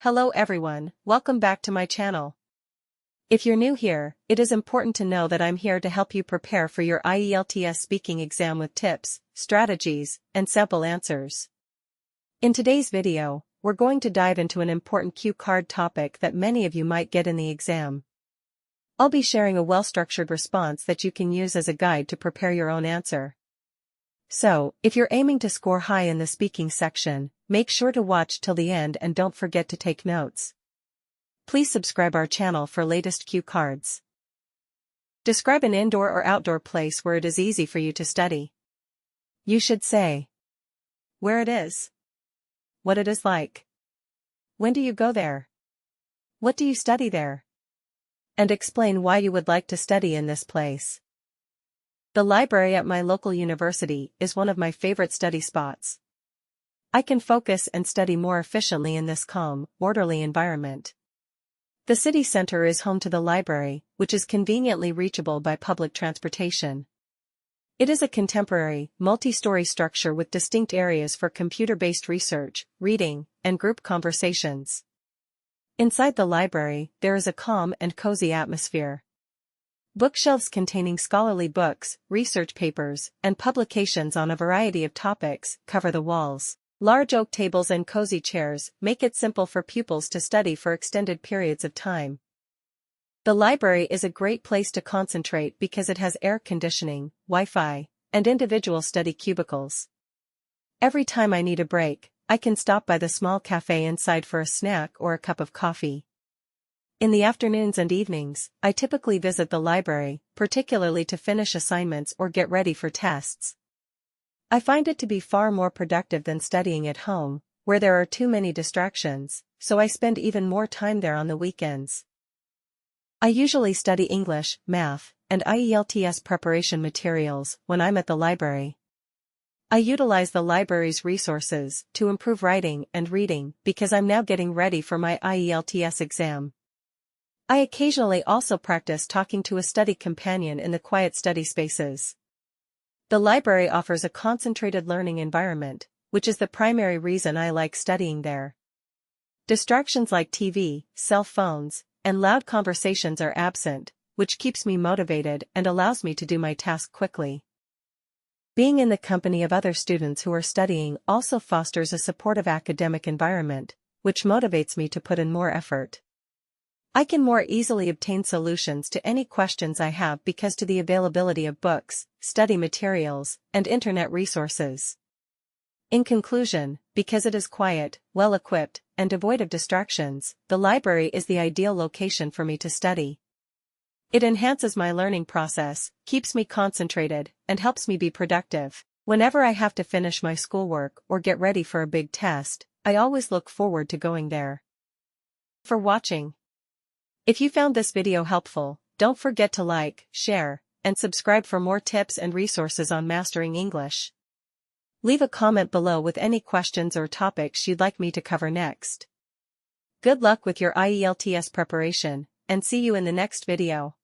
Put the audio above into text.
Hello everyone, welcome back to my channel. If you're new here, it is important to know that I'm here to help you prepare for your IELTS speaking exam with tips, strategies, and sample answers. In today's video, we're going to dive into an important cue card topic that many of you might get in the exam. I'll be sharing a well-structured response that you can use as a guide to prepare your own answer. So, if you're aiming to score high in the speaking section, make sure to watch till the end and don't forget to take notes. Please subscribe our channel for latest cue cards. Describe an indoor or outdoor place where it is easy for you to study. You should say where it is, what it is like, when do you go there, what do you study there, and explain why you would like to study in this place. The library at my local university is one of my favorite study spots. I can focus and study more efficiently in this calm, orderly environment. The city center is home to the library, which is conveniently reachable by public transportation. It is a contemporary, multi-story structure with distinct areas for computer-based research, reading, and group conversations. Inside the library, there is a calm and cozy atmosphere. Bookshelves containing scholarly books, research papers, and publications on a variety of topics cover the walls. Large oak tables and cozy chairs make it simple for pupils to study for extended periods of time. The library is a great place to concentrate because it has air conditioning, Wi-Fi, and individual study cubicles. Every time I need a break, I can stop by the small cafe inside for a snack or a cup of coffee. In the afternoons and evenings, I typically visit the library, particularly to finish assignments or get ready for tests. I find it to be far more productive than studying at home, where there are too many distractions, so I spend even more time there on the weekends. I usually study English, math, and IELTS preparation materials when I'm at the library. I utilize the library's resources to improve writing and reading because I'm now getting ready for my IELTS exam. I occasionally also practice talking to a study companion in the quiet study spaces. The library offers a concentrated learning environment, which is the primary reason I like studying there. Distractions like TV, cell phones, and loud conversations are absent, which keeps me motivated and allows me to do my task quickly. Being in the company of other students who are studying also fosters a supportive academic environment, which motivates me to put in more effort. I can more easily obtain solutions to any questions I have because of the availability of books, study materials, and internet resources. In conclusion, because it is quiet, well-equipped, and devoid of distractions, the library is the ideal location for me to study. It enhances my learning process, keeps me concentrated, and helps me be productive. Whenever I have to finish my schoolwork or get ready for a big test, I always look forward to going there. For watching. If you found this video helpful, don't forget to like, share, and subscribe for more tips and resources on mastering English. Leave a comment below with any questions or topics you'd like me to cover next. Good luck with your IELTS preparation, and see you in the next video.